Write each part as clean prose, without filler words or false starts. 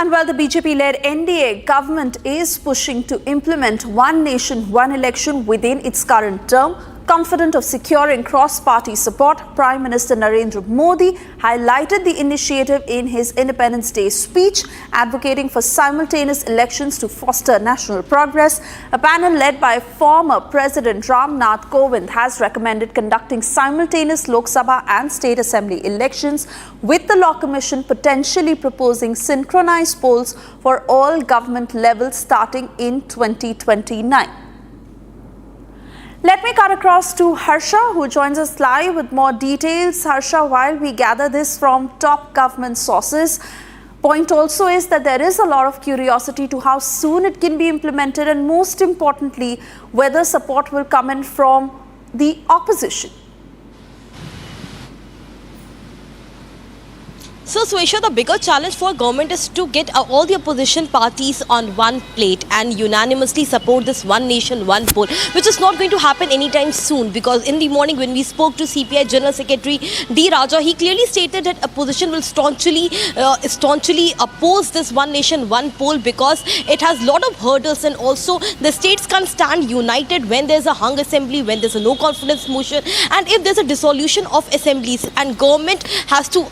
And while the BJP-led NDA government is pushing to implement one nation, one election within its current term, confident of securing cross-party support, Prime Minister Narendra Modi highlighted the initiative in his Independence Day speech, advocating for simultaneous elections to foster national progress. A panel led by former President Ram Nath Kovind has recommended conducting simultaneous Lok Sabha and State Assembly elections, with the Law Commission potentially proposing synchronized polls for all government levels starting in 2029. Let me cut across to Harsha, who joins us live with more details. Harsha, while we gather this from top government sources, point also is that there is a lot of curiosity to how soon it can be implemented, and most importantly, whether support will come in from the opposition. So, Swesha, the bigger challenge for government is to get all the opposition parties on one plate and unanimously support this one nation, one poll, which is not going to happen anytime soon, because in the morning when we spoke to CPI General Secretary D. Raja, he clearly stated that opposition will staunchly oppose this one nation, one poll, because it has a lot of hurdles, and also the states can't stand united when there's a hung assembly, when there's a no confidence motion, and if there's a dissolution of assemblies, and government has to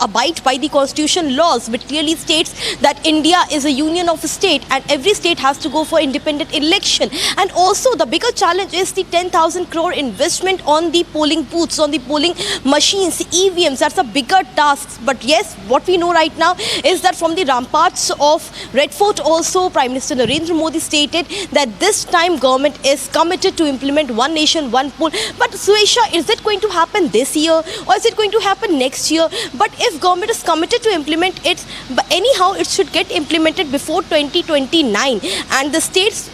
abide by the constitution laws, which clearly states that India is a union of a state and every state has to go for independent election. And also the bigger challenge is the 10,000 crore investment on the polling booths, on the polling machines, EVMs. That's a bigger task. But yes, what we know right now is that from the ramparts of Red Fort also, Prime Minister Narendra Modi stated that this time government is committed to implement one nation, one poll. But Swesha, is it going to happen this year or is it going to happen next year? But if government is committed to implement it, but anyhow it should get implemented before 2029, and the states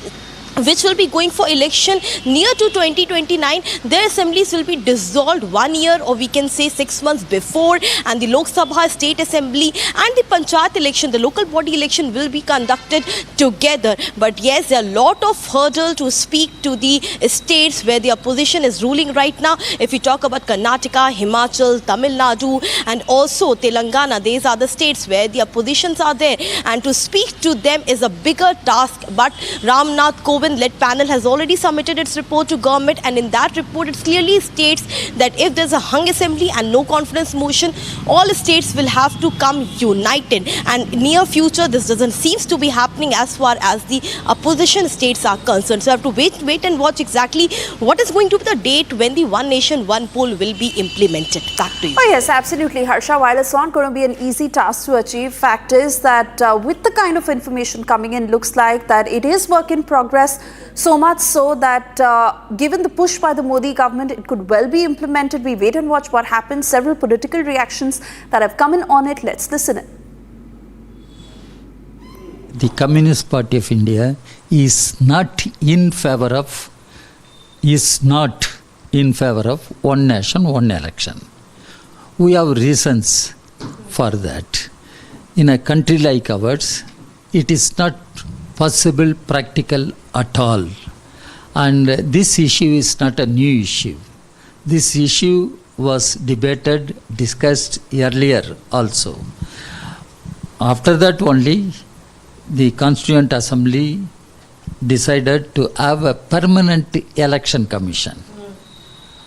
which will be going for election near to 2029, their assemblies will be dissolved 1 year, or we can say 6 months before, and the Lok Sabha, State Assembly and the Panchayat election, the local body election, will be conducted together. But yes, there are a lot of hurdle to speak to the states where the opposition is ruling right now. If we talk about Karnataka, Himachal, Tamil Nadu and also Telangana, these are the states where the oppositions are there, and to speak to them is a bigger task. But Ram Nath Kovind led panel has already submitted its report to government, and in that report it clearly states that if there's a hung assembly and no confidence motion, all states will have to come united, and near future this doesn't seems to be happening as far as the opposition states are concerned. So I have to wait and watch exactly what is going to be the date when the one nation, one poll will be implemented. Back to you. Oh yes, absolutely, Harsha. While it's not going to be an easy task to achieve, fact is that with the kind of information coming in, looks like that it is work in progress. So much so that given the push by the Modi government, it could well be implemented. We wait and watch what happens. Several political reactions that have come in on it. Let's listen in. The Communist Party of India is not in favor of one nation, one election. We have reasons for that. In a country like ours, it is not possible, practical at all. And this issue is not a new issue. This issue was debated, discussed earlier also. After that only, the Constituent Assembly decided to have a permanent election commission.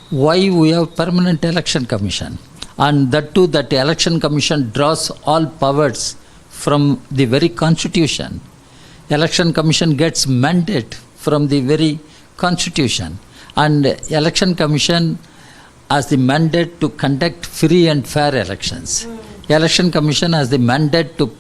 Why we have permanent election commission? And that too, that election commission draws all powers from the very constitution. Election commission gets mandate from the very constitution, and election commission has the mandate to conduct free and fair elections. Election commission has the mandate to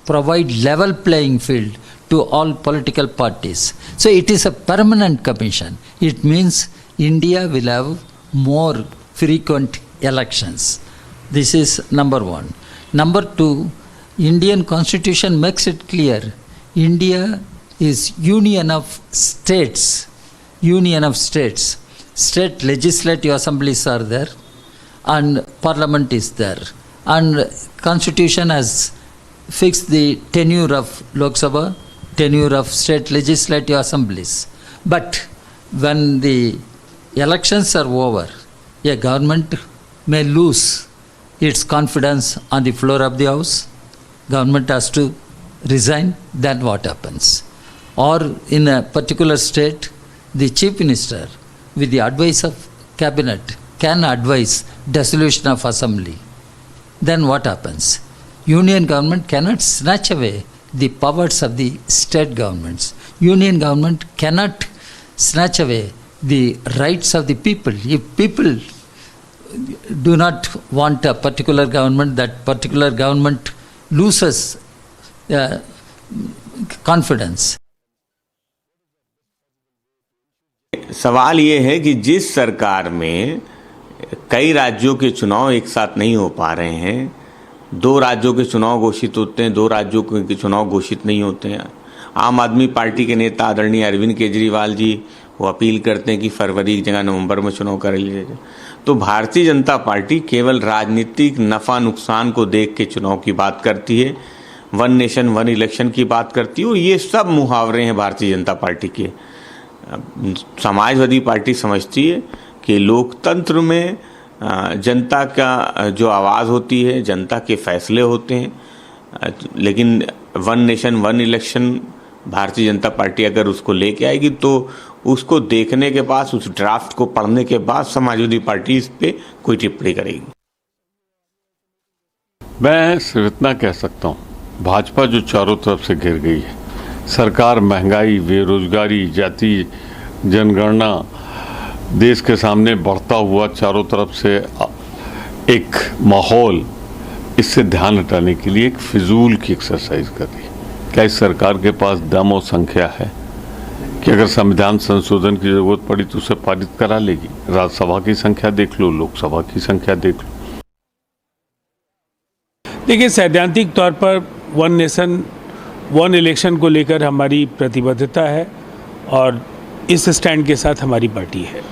provide level playing field to all political parties. So it is a permanent commission. It means India will have more frequent elections. This is number one. Number two, Indian constitution makes it clear India is union of states. State legislative assemblies are there and parliament is there. And constitution has fixed the tenure of Lok Sabha, tenure of state legislative assemblies. But when the elections are over, a government may lose its confidence on the floor of the house. Government has to resign, then what happens? Or in a particular state, the chief minister, with the advice of cabinet, can advise dissolution of assembly. Then what happens? Union government cannot snatch away the powers of the state governments. Union government cannot snatch away the rights of the people. If people do not want a particular government, that particular government loses confidence. सवाल ये है कि जिस सरकार में कई राज्यों के चुनाव एक साथ नहीं हो पा रहे हैं, 2 राज्यों के चुनाव घोषित होते हैं, 2 राज्यों के चुनाव घोषित नहीं होते हैं। आम आदमी पार्टी के नेता आदरणीय अरविंद केजरीवाल जी वो अपील करते हैं कि फरवरी की जगह नवंबर में चुनाव कर लिए जाए। तो भारतीय जनता पार्टी केवल राजनीतिक नफ़ा नुकसान को देख के चुनाव की बात करती है, 1 नेशन 1 इलेक्शन की बात करती है, और ये सब मुहावरे हैं भारतीय जनता पार्टी के। समाजवादी पार्टी समझती है कि लोकतंत्र में जनता का जो आवाज़ होती है, जनता के फैसले होते हैं, लेकिन 1 nation 1 election Bharatiya Janata party अगर उसको लेके आएगी तो उसको देखने के बाद, उस ड्राफ्ट को पढ़ने के बाद समाजवादी पार्टी इस पे कोई टिप्पणी करेगी। मैं सिर्फ इतना कह सकता हूँ, भाजपा जो चारों तरफ से घिर गई है, सरकार महंगाई, बेरोजगारी, जाति जनगणना, देश के सामने बढ़ता हुआ चारों तरफ से एक माहौल, इससे ध्यान हटाने के लिए एक फिजूल की एक्सरसाइज कर रही है। क्या इस सरकार के पास दम और संख्या है कि अगर संविधान संशोधन की जरूरत पड़ी तो उसे पारित करा लेगी? राज्यसभा की संख्या देख लो, लोकसभा की संख्या देख लो। देखिए, सैद्धांतिक तौर पर 1 नेशन 1 इलेक्शन को लेकर हमारी प्रतिबद्धता है और इस स्टैंड के साथ हमारी पार्टी है।